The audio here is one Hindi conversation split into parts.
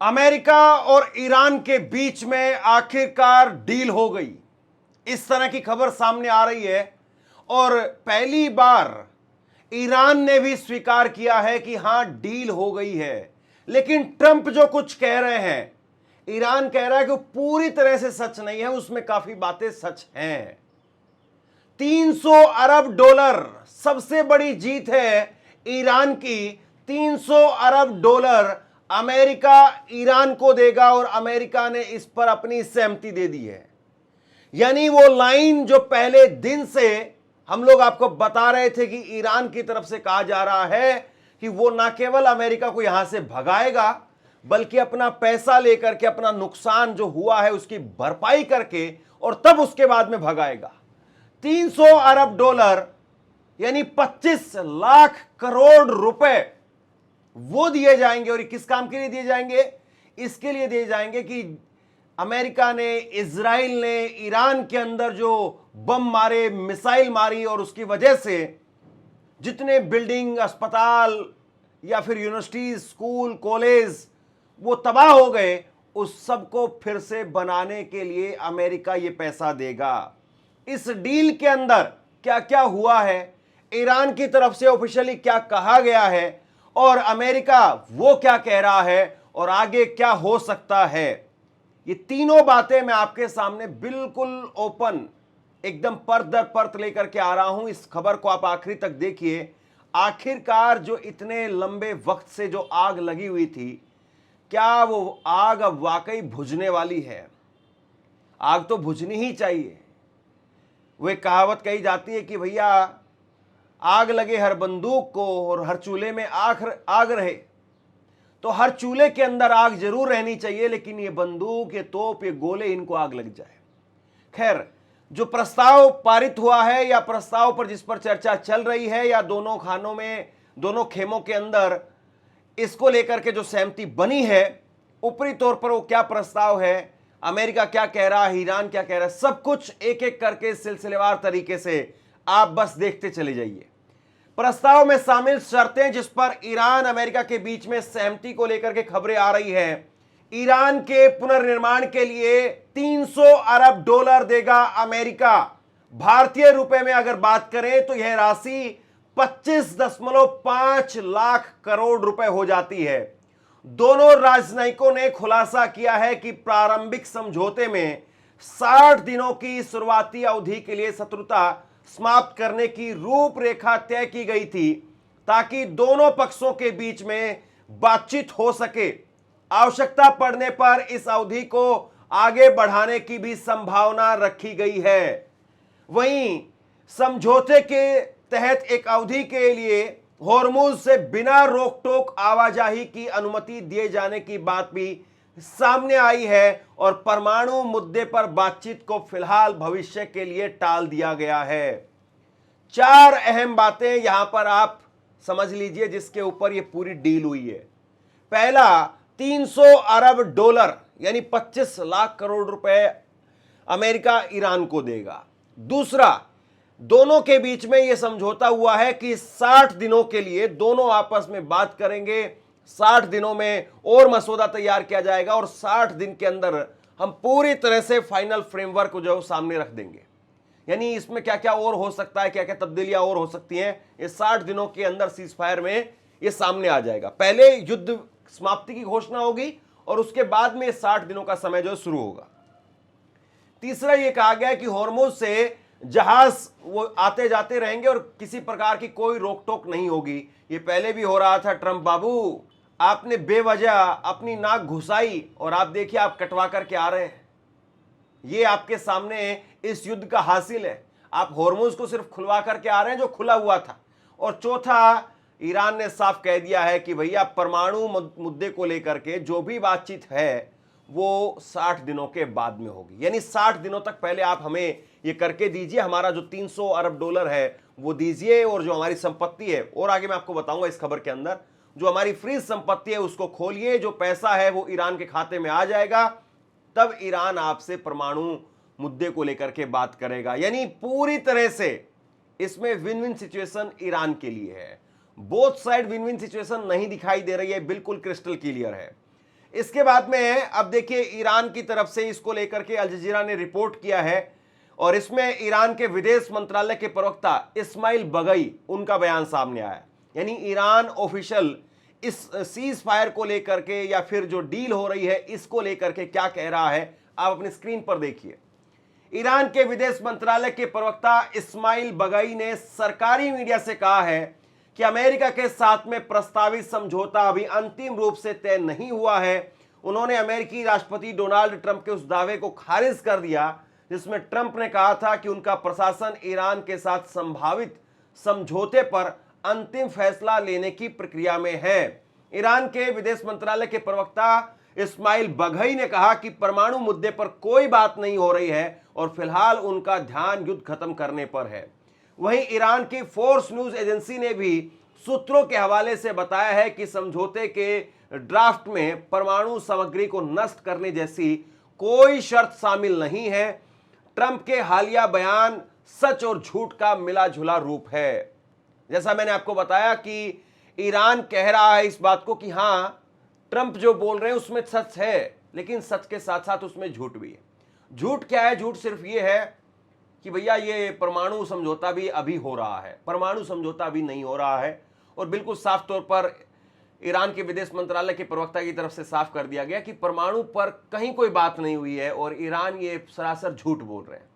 अमेरिका और ईरान के बीच में आखिरकार डील हो गई, इस तरह की खबर सामने आ रही है। और पहली बार ईरान ने भी स्वीकार किया है कि हां डील हो गई है। लेकिन ट्रंप जो कुछ कह रहे हैं, ईरान कह रहा है कि वो पूरी तरह से सच नहीं है, उसमें काफी बातें सच हैं। 300 अरब डॉलर सबसे बड़ी जीत है ईरान की। 300 अरब डॉलर अमेरिका ईरान को देगा और अमेरिका ने इस पर अपनी सहमति दे दी है। यानी वो लाइन जो पहले दिन से हम लोग आपको बता रहे थे कि ईरान की तरफ से कहा जा रहा है कि वो ना केवल अमेरिका को यहां से भगाएगा, बल्कि अपना पैसा लेकर के अपना नुकसान जो हुआ है उसकी भरपाई करके और तब उसके बाद में भगाएगा। 300 अरब डॉलर यानी 25 लाख करोड़ रुपए वो दिए जाएंगे। और किस काम के लिए दिए जाएंगे? इसके लिए दिए जाएंगे कि अमेरिका ने, इजराइल ने ईरान के अंदर जो बम मारे, मिसाइल मारी और उसकी वजह से जितने बिल्डिंग, अस्पताल या फिर यूनिवर्सिटी, स्कूल, कॉलेज वो तबाह हो गए, उस सब को फिर से बनाने के लिए अमेरिका ये पैसा देगा। इस डील के अंदर क्या क्या हुआ है, ईरान की तरफ से ऑफिशियली क्या कहा गया है और अमेरिका वो क्या कह रहा है और आगे क्या हो सकता है, ये तीनों बातें मैं आपके सामने बिल्कुल ओपन, एकदम परत दर परत लेकर के आ रहा हूं। इस खबर को आप आखिरी तक देखिए। आखिरकार जो इतने लंबे वक्त से जो आग लगी हुई थी, क्या वो आग अब वाकई बुझने वाली है? आग तो बुझनी ही चाहिए। वो एक कहावत कही जाती है कि भैया आग लगे हर बंदूक को और हर चूल्हे में आग रहे। तो हर चूल्हे के अंदर आग जरूर रहनी चाहिए, लेकिन ये बंदूक, ये तोप, ये गोले, इनको आग लग जाए। खैर, जो प्रस्ताव पारित हुआ है या प्रस्ताव पर जिस पर चर्चा चल रही है या दोनों खानों में, दोनों खेमों के अंदर इसको लेकर के जो सहमति बनी है, ऊपरी तौर पर वो क्या प्रस्ताव है, अमेरिका क्या कह रहा है, ईरान क्या कह रहा है, सब कुछ एक एक करके सिलसिलेवार तरीके से आप बस देखते चले जाइए। प्रस्ताव में शामिल शर्तें जिस पर ईरान अमेरिका के बीच में सहमति को लेकर के खबरें आ रही हैं। ईरान के पुनर्निर्माण के लिए 300 अरब डॉलर देगा अमेरिका। भारतीय रुपए में अगर बात करें तो यह राशि 25.5 लाख करोड़ रुपए हो जाती है। दोनों राजनयिकों ने खुलासा किया है कि प्रारंभिक समझौते में 60 दिनों की शुरुआती अवधि के लिए शत्रुता समाप्त करने की रूपरेखा तय की गई थी, ताकि दोनों पक्षों के बीच में बातचीत हो सके। आवश्यकता पड़ने पर इस अवधि को आगे बढ़ाने की भी संभावना रखी गई है। वहीं समझौते के तहत एक अवधि के लिए होर्मुज से बिना रोक टोक आवाजाही की अनुमति दिए जाने की बात भी सामने आई है और परमाणु मुद्दे पर बातचीत को फिलहाल भविष्य के लिए टाल दिया गया है। 4 अहम बातें यहां पर आप समझ लीजिए जिसके ऊपर यह पूरी डील हुई है। पहला, 300 अरब डॉलर यानी 25 लाख करोड़ रुपए अमेरिका ईरान को देगा। दूसरा, दोनों के बीच में यह समझौता हुआ है कि 60 दिनों के लिए दोनों आपस में बात करेंगे। 60 दिनों में और मसौदा तैयार किया जाएगा और 60 दिन के अंदर हम पूरी तरह से फाइनल फ्रेमवर्क जो सामने रख देंगे। यानी इसमें क्या क्या और हो सकता है, क्या क्या तब्दीलियां और हो सकती हैं, ये 60 दिनों के अंदर सीज फायर में ये सामने आ जाएगा। पहले युद्ध समाप्ति की घोषणा होगी और उसके बाद में 60 दिनों का समय जो शुरू होगा। तीसरा, ये कहा गया है कि होर्मुज से जहाज वो आते जाते रहेंगे और किसी प्रकार की कोई रोक टोक नहीं होगी। ये पहले भी हो रहा था। ट्रंप बाबू, आपने बेवजह अपनी नाक घुसाई और आप देखिए आप कटवा करके आ रहे हैं। ये आपके सामने इस युद्ध का हासिल है। आप होर्मुज को सिर्फ खुलवा करके आ रहे हैं जो खुला हुआ था। और चौथा, ईरान ने साफ कह दिया है कि भैया परमाणु मुद्दे को लेकर के जो भी बातचीत है वो 60 दिनों के बाद में होगी। यानी 60 दिनों तक पहले आप हमें ये करके दीजिए, हमारा जो 300 अरब डॉलर है वो दीजिए और जो हमारी संपत्ति है, और आगे मैं आपको बताऊंगा इस खबर के अंदर, जो हमारी फ्रीज संपत्ति है उसको खोलिए, जो पैसा है वो ईरान के खाते में आ जाएगा, तब ईरान आपसे परमाणु मुद्दे को लेकर के बात करेगा। यानी पूरी तरह से इसमें विन विन सिचुएशन ईरान के लिए है। Both side win win situation नहीं दिखाई दे रही है, बिल्कुल क्रिस्टल क्लियर है। इसके बाद में अब देखिए ईरान की तरफ से इसको लेकर के अल जजीरा ने रिपोर्ट किया है और इसमें ईरान के विदेश मंत्रालय के प्रवक्ता इस्माइल बगई उनका बयान सामने आया। यानी ईरान ऑफिशियल इस सीज फायर को लेकर के या फिर जो डील हो रही है इसको लेकर के क्या कह रहा है, आप अपनी स्क्रीन पर देखिए। ईरान के विदेश मंत्रालय के प्रवक्ता इस्माइल बगई ने सरकारी मीडिया से कहा है कि अमेरिका के साथ में प्रस्तावित समझौता अभी अंतिम रूप से तय नहीं हुआ है। उन्होंने अमेरिकी राष्ट्रपति डोनाल्ड ट्रंप के उस दावे को खारिज कर दिया जिसमें ट्रंप ने कहा था कि उनका प्रशासन ईरान के साथ संभावित समझौते पर अंतिम फैसला लेने की प्रक्रिया में है। ईरान के विदेश मंत्रालय के प्रवक्ता इस्माइल बघई ने कहा कि परमाणु मुद्दे पर कोई बात नहीं हो रही है और फिलहाल उनका ध्यान युद्ध खत्म करने पर है। वहीं ईरान की फोर्स न्यूज एजेंसी ने भी सूत्रों के हवाले से बताया है कि समझौते के ड्राफ्ट में परमाणु सामग्री को नष्ट करने जैसी कोई शर्त शामिल नहीं है। ट्रंप के हालिया बयान सच और झूठ का मिला जुला रूप है। जैसा मैंने आपको बताया कि ईरान कह रहा है इस बात को कि हां ट्रंप जो बोल रहे हैं उसमें सच है, लेकिन सच के साथ साथ उसमें झूठ भी है। झूठ क्या है? झूठ सिर्फ ये है कि भैया ये परमाणु समझौता भी अभी हो रहा है, परमाणु समझौता अभी नहीं हो रहा है। और बिल्कुल साफ तौर पर ईरान के विदेश मंत्रालय के प्रवक्ता की तरफ से साफ कर दिया गया कि परमाणु पर कहीं कोई बात नहीं हुई है और ईरान ये सरासर झूठ बोल रहे हैं।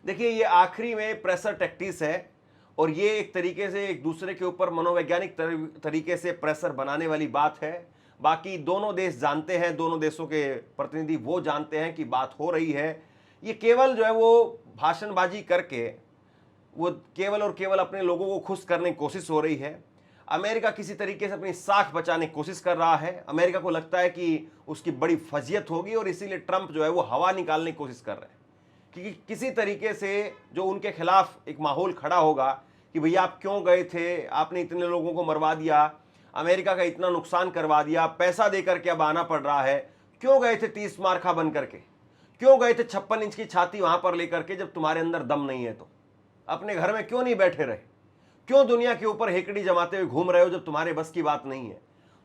देखिए ये आखिरी में प्रेशर टैक्टिक्स है और ये एक तरीके से एक दूसरे के ऊपर मनोवैज्ञानिक तरीके से प्रेशर बनाने वाली बात है। बाकी दोनों देश जानते हैं, दोनों देशों के प्रतिनिधि वो जानते हैं कि बात हो रही है। ये केवल जो है वो भाषणबाजी करके वो केवल और केवल अपने लोगों को खुश करने की कोशिश हो रही है। अमेरिका किसी तरीके से अपनी साख बचाने की कोशिश कर रहा है। अमेरिका को लगता है कि उसकी बड़ी फजीयत होगी और इसीलिए ट्रंप जो है वो हवा निकालने की कोशिश कर रहे हैं क्योंकि किसी तरीके से जो उनके खिलाफ एक माहौल खड़ा होगा कि भैया आप क्यों गए थे, आपने इतने लोगों को मरवा दिया, अमेरिका का इतना नुकसान करवा दिया, पैसा देकर के अब आना पड़ रहा है, क्यों गए थे 30 मार्खा बन करके, क्यों गए थे 56 इंच की छाती वहां पर लेकर के जब तुम्हारे अंदर दम नहीं है, तो अपने घर में क्यों नहीं बैठे रहे, क्यों दुनिया के ऊपर हेकड़ी जमाते हुए घूम रहे हो जब तुम्हारे बस की बात नहीं है।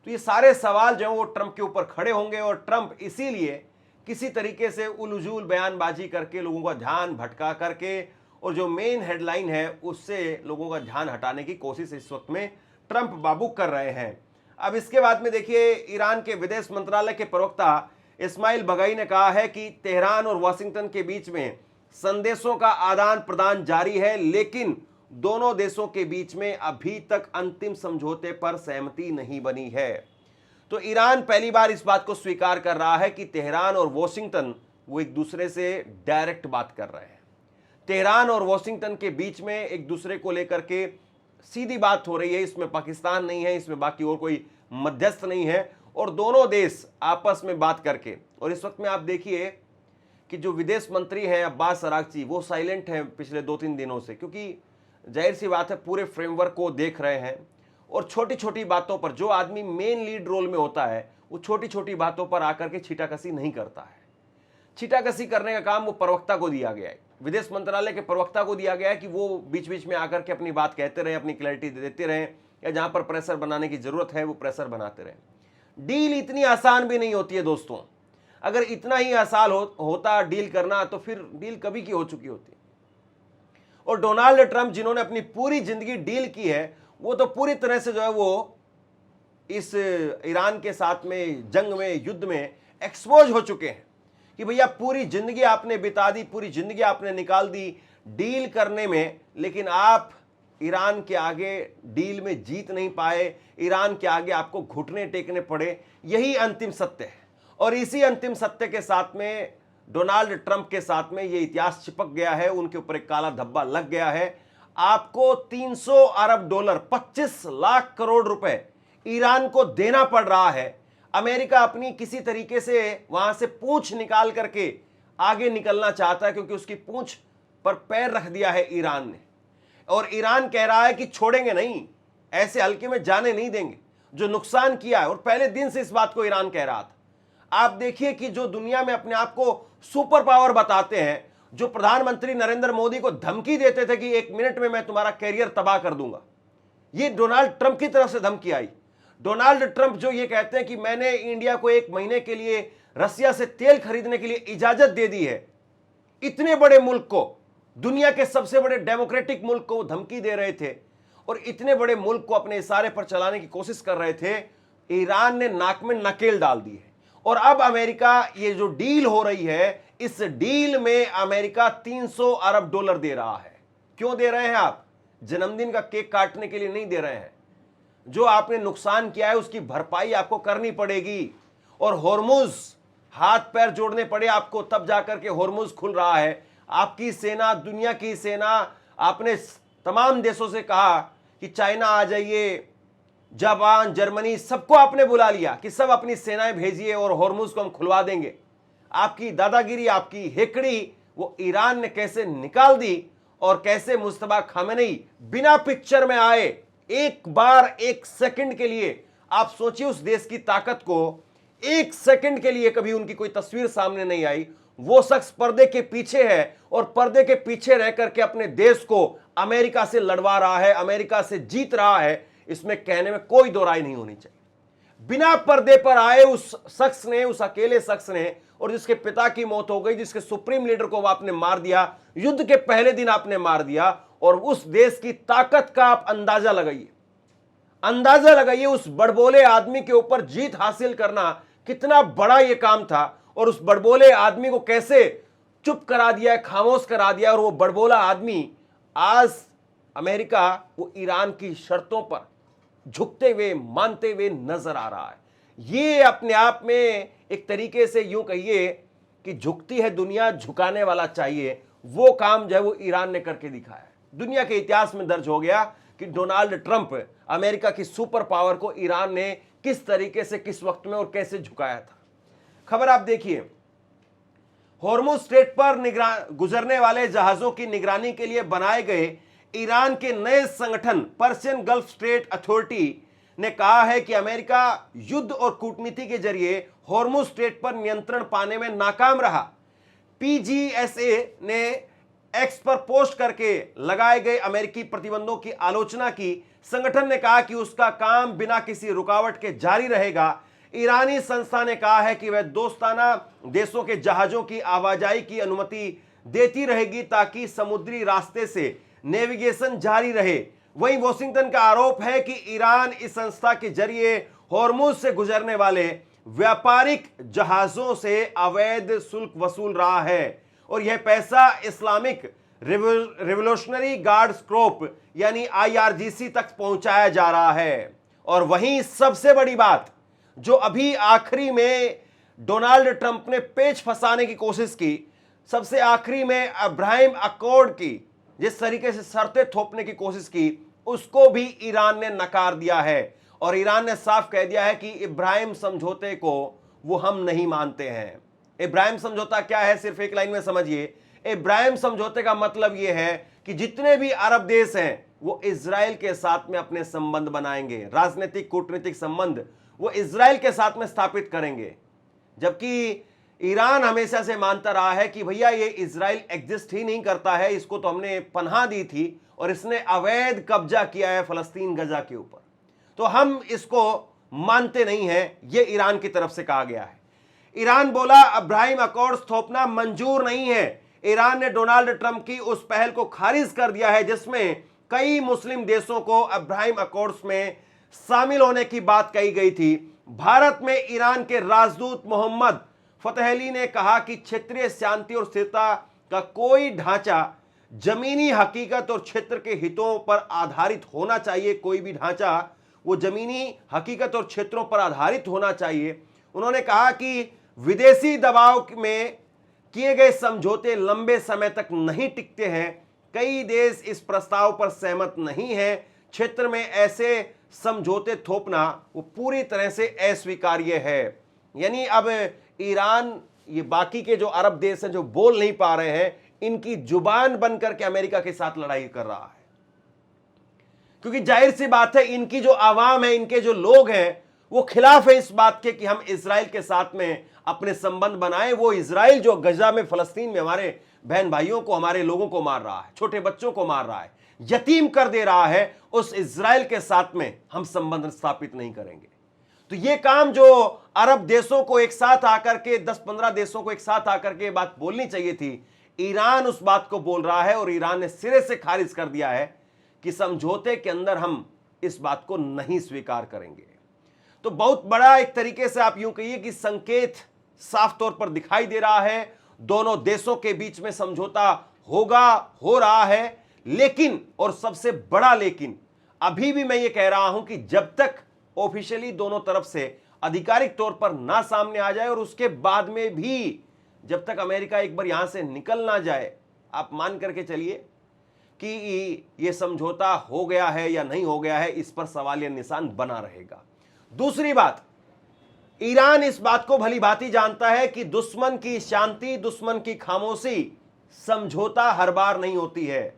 तो ये सारे सवाल जो है वो ट्रंप के ऊपर खड़े होंगे और ट्रंप इसीलिए किसी तरीके से उलझुल बयानबाजी करके लोगों का ध्यान भटका करके और जो मेन हेडलाइन है उससे लोगों का ध्यान हटाने की कोशिश इस वक्त में ट्रंप बाबू कर रहे हैं। अब इसके बाद में देखिए ईरान के विदेश मंत्रालय के प्रवक्ता इस्माइल बगई ने कहा है कि तेहरान और वाशिंगटन के बीच में संदेशों का आदान प्रदान जारी है, लेकिन दोनों देशों के बीच में अभी तक अंतिम समझौते पर सहमति नहीं बनी है। तो ईरान पहली बार इस बात को स्वीकार कर रहा है कि तेहरान और वॉशिंगटन वो एक दूसरे से डायरेक्ट बात कर रहे हैं। तेहरान और वॉशिंगटन के बीच में एक दूसरे को लेकर के सीधी बात हो रही है। इसमें पाकिस्तान नहीं है, इसमें बाकी और कोई मध्यस्थ नहीं है और दोनों देश आपस में बात करके। और इस वक्त में आप देखिए कि जो विदेश मंत्री हैं अब्बास अरागची वो साइलेंट हैं पिछले 2-3 दिनों से, क्योंकि जाहिर सी बात है पूरे फ्रेमवर्क को देख रहे हैं और छोटी छोटी बातों पर जो आदमी मेन लीड रोल में होता है वो छोटी छोटी बातों पर आकर के छीटाकसी नहीं करता है। छीटाकसी करने का काम वो प्रवक्ता को दिया गया है, विदेश मंत्रालय के प्रवक्ता को दिया गया है कि वो बीच बीच में आकर के अपनी बात कहते रहें, अपनी क्लैरिटी देते रहें या जहां पर प्रेशर बनाने की जरूरत है वो प्रेशर बनाते रहें। डील इतनी आसान भी नहीं होती है दोस्तों। अगर इतना ही आसान होता डील करना तो फिर डील कभी की हो चुकी होती। और डोनाल्ड ट्रंप जिन्होंने अपनी पूरी जिंदगी डील की है वो तो पूरी तरह से जो है वो इस ईरान के साथ में जंग में युद्ध में एक्सपोज हो चुके हैं कि भैया पूरी जिंदगी आपने बिता दी, पूरी जिंदगी आपने निकाल दी डील करने में, लेकिन आप ईरान के आगे डील में जीत नहीं पाए, ईरान के आगे आपको घुटने टेकने पड़े। यही अंतिम सत्य है और इसी अंतिम सत्य के साथ में डोनाल्ड ट्रंप के साथ में ये इतिहास चिपक गया है, उनके ऊपर एक काला धब्बा लग गया है। आपको 300 अरब डॉलर 25 लाख करोड़ रुपए ईरान को देना पड़ रहा है। अमेरिका अपनी किसी तरीके से वहां से पूंछ निकाल करके आगे निकलना चाहता है क्योंकि उसकी पूंछ पर पैर रख दिया है ईरान ने और ईरान कह रहा है कि छोड़ेंगे नहीं, ऐसे हल्के में जाने नहीं देंगे। जो नुकसान किया है और पहले दिन से इस बात को ईरान कह रहा था। आप देखिए कि जो दुनिया में अपने आप को सुपर पावर बताते हैं, जो प्रधानमंत्री नरेंद्र मोदी को धमकी देते थे कि 1 मिनट में मैं तुम्हारा कैरियर तबाह कर दूंगा, ये डोनाल्ड ट्रंप की तरफ से धमकी आई। डोनाल्ड ट्रंप जो ये कहते हैं कि मैंने इंडिया को 1 महीने के लिए रसिया से तेल खरीदने के लिए इजाजत दे दी है, इतने बड़े मुल्क को, दुनिया के सबसे बड़े डेमोक्रेटिक मुल्क को धमकी दे रहे थे और इतने बड़े मुल्क को अपने इशारे पर चलाने की कोशिश कर रहे थे, ईरान ने नाक में नकेल डाल दी है। और अब अमेरिका, ये जो डील हो रही है, इस डील में अमेरिका 300 अरब डॉलर दे रहा है। क्यों दे रहे हैं आप? जन्मदिन का केक काटने के लिए नहीं दे रहे हैं। जो आपने नुकसान किया है उसकी भरपाई आपको करनी पड़ेगी। और होर्मुज, हाथ पैर जोड़ने पड़े आपको, तब जाकर के होर्मुज खुल रहा है। आपकी सेना, दुनिया की सेना, आपने तमाम देशों से कहा कि चाइना आ जाइए, जापान, जर्मनी, सबको आपने बुला लिया कि सब अपनी सेनाएं भेजिए और होर्मुज को हम खुलवा देंगे। आपकी दादागिरी, आपकी हेकड़ी वो ईरान ने कैसे निकाल दी और कैसे मुस्तफा खामेनी बिना पिक्चर में आए, एक बार 1 सेकंड के लिए, आप सोचिए उस देश की ताकत को, 1 सेकंड के लिए कभी उनकी कोई तस्वीर सामने नहीं आई। वो शख्स पर्दे के पीछे है और पर्दे के पीछे रह करके अपने देश को अमेरिका से लड़वा रहा है, अमेरिका से जीत रहा है। इसमें कहने में कोई दो राय नहीं होनी चाहिए। बिना पर्दे पर आए उस शख्स ने, उस अकेले शख्स ने, और जिसके पिता की मौत हो गई, जिसके सुप्रीम लीडर को आपने मार दिया, युद्ध के पहले दिन आपने मार दिया, और उस देश की ताकत का आप अंदाजा लगाइए, अंदाजा लगाइए। उस बड़बोले आदमी के ऊपर जीत हासिल करना कितना बड़ा यह काम था, और उस बड़बोले आदमी को कैसे चुप करा दिया, खामोश करा दिया। और वो बड़बोला आदमी आज अमेरिका, वो ईरान की शर्तों पर झुकते हुए, मानते हुए नजर आ रहा है। ये अपने आप में एक तरीके से यूं कहिए कि झुकती है दुनिया, झुकाने वाला चाहिए। वो काम जो है वो ईरान ने करके दिखाया है। दुनिया के इतिहास में दर्ज हो गया कि डोनाल्ड ट्रंप, अमेरिका की सुपर पावर को ईरान ने किस तरीके से, किस वक्त में और कैसे झुकाया था। खबर आप देखिए, होर्मुज स्ट्रेट पर गुजरने वाले जहाजों की निगरानी के लिए बनाए गए ईरान के नए संगठन पर्शियन गल्फ स्ट्रेट अथॉरिटी ने कहा है कि अमेरिका युद्ध और कूटनीति के जरिए होर्मुज स्ट्रेट पर नियंत्रण पाने में नाकाम रहा। पीजीएसए ने एक्स पर पोस्ट करके लगाए गए अमेरिकी प्रतिबंधों की आलोचना की। संगठन ने कहा कि उसका काम बिना किसी रुकावट के जारी रहेगा। ईरानी संस्था ने कहा है कि वह दोस्ताना देशों के जहाजों की आवाजाही की अनुमति देती रहेगी ताकि समुद्री रास्ते से नेविगेशन जारी रहे। वहीं वॉशिंगटन का आरोप है कि ईरान इस संस्था के जरिए होर्मुज से गुजरने वाले व्यापारिक जहाजों से अवैध शुल्क वसूल रहा है और यह पैसा इस्लामिक रिवोल्यूशनरी गार्ड्स कॉर्प यानी आईआरजीसी तक पहुंचाया जा रहा है। और वहीं सबसे बड़ी बात जो अभी आखिरी में डोनाल्ड ट्रंप ने पेच फंसाने की कोशिश की, सबसे आखिरी में अब्राहम अकॉर्ड की जिस तरीके से शर्तें थोपने की कोशिश की, उसको भी ईरान ने नकार दिया है। और ईरान ने साफ कह दिया है कि इब्राहिम समझौते को वो हम नहीं मानते हैं। इब्राहिम समझौता क्या है, सिर्फ एक लाइन में समझिए। इब्राहिम समझौते का मतलब यह है कि जितने भी अरब देश हैं वो इजराइल के साथ में अपने संबंध बनाएंगे, राजनीतिक कूटनीतिक संबंध वो इजराइल के साथ में स्थापित करेंगे। जबकि ईरान हमेशा से मानता रहा है कि भैया ये इजराइल एग्जिस्ट ही नहीं करता है, इसको तो हमने पनाह दी थी और इसने अवैध कब्जा किया है फलस्तीन गजा के ऊपर, तो हम इसको मानते नहीं हैं, ये ईरान की तरफ से कहा गया है। ईरान बोला अब्राहम अकॉर्ड्स थोपना मंजूर नहीं है। ईरान ने डोनाल्ड ट्रंप की उस पहल को खारिज कर दिया है जिसमें कई मुस्लिम देशों को अब्राहम अकॉर्ड्स में शामिल होने की बात कही गई थी। भारत में ईरान के राजदूत मोहम्मद फतेहली ने कहा कि क्षेत्रीय शांति और स्थिरता का कोई ढांचा जमीनी हकीकत और क्षेत्र के हितों पर आधारित होना चाहिए। कोई भी ढांचा वो जमीनी हकीकत और क्षेत्रों पर आधारित होना चाहिए। उन्होंने कहा कि विदेशी दबाव में किए गए समझौते लंबे समय तक नहीं टिकते हैं। कई देश इस प्रस्ताव पर सहमत नहीं हैं। क्षेत्र में ऐसे समझौते थोपना वो पूरी तरह से अस्वीकार्य है। यानी अब ईरान, ये बाकी के जो अरब देश हैं जो बोल नहीं पा रहे हैं, इनकी जुबान बनकर के अमेरिका के साथ लड़ाई कर रहा है। क्योंकि जाहिर सी बात है इनकी जो आवाम है, इनके जो लोग हैं वो खिलाफ है इस बात के कि हम इजराइल के साथ में अपने संबंध बनाएं। वो इजराइल जो गजा में, फलस्तीन में हमारे बहन भाइयों को, हमारे लोगों को मार रहा है, छोटे बच्चों को मार रहा है, यतीम कर दे रहा है, उस इजराइल के साथ में हम संबंध स्थापित नहीं करेंगे। तो ये काम जो अरब देशों को एक साथ आकर के 10-15 देशों को एक साथ आकर के बात बोलनी चाहिए थी, ईरान उस बात को बोल रहा है और ईरान ने सिरे से खारिज कर दिया है कि समझौते के अंदर हम इस बात को नहीं स्वीकार करेंगे। तो बहुत बड़ा एक तरीके से आप यूं कहिए कि संकेत साफ तौर पर दिखाई दे रहा है, दोनों देशों के बीच में समझौता होगा, हो रहा है। लेकिन, और सबसे बड़ा लेकिन, अभी भी मैं ये कह रहा हूं कि जब तक ऑफिशियली दोनों तरफ से आधिकारिक तौर पर ना सामने आ जाए और उसके बाद में भी जब तक अमेरिका एक बार यहां से निकल ना जाए, आप मान करके चलिए कि ये समझौता हो गया है या नहीं हो गया है, इस पर सवालिया निशान बना रहेगा। दूसरी बात, ईरान इस बात को भली भांति जानता है कि दुश्मन की शांति, दुश्मन की खामोशी, समझौता हर बार नहीं होती है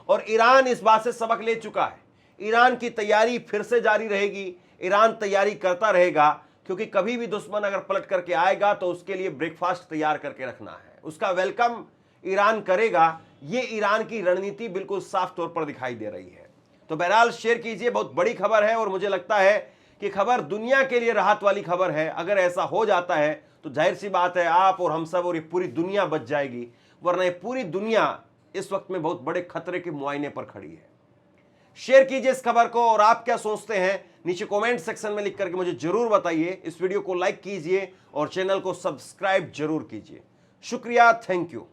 और ईरान इस बात से सबक ले चुका है। ईरान की तैयारी फिर से जारी रहेगी, ईरान तैयारी करता रहेगा, क्योंकि कभी भी दुश्मन अगर पलट करके आएगा तो उसके लिए ब्रेकफास्ट तैयार करके रखना है, उसका वेलकम ईरान करेगा। ये ईरान की रणनीति बिल्कुल साफ तौर पर दिखाई दे रही है। तो बहरहाल शेयर कीजिए, बहुत बड़ी खबर है और मुझे लगता है कि खबर दुनिया के लिए राहत वाली खबर है। अगर ऐसा हो जाता है तो जाहिर सी बात है आप और हम सब और ये पूरी दुनिया बच जाएगी, वरना ये पूरी दुनिया इस वक्त में बहुत बड़े खतरे के मुआयने पर खड़ी है। शेयर कीजिए इस खबर को और आप क्या सोचते हैं नीचे कमेंट सेक्शन में लिख करके मुझे जरूर बताइए। इस वीडियो को लाइक कीजिए और चैनल को सब्सक्राइब जरूर कीजिए। शुक्रिया, थैंक यू।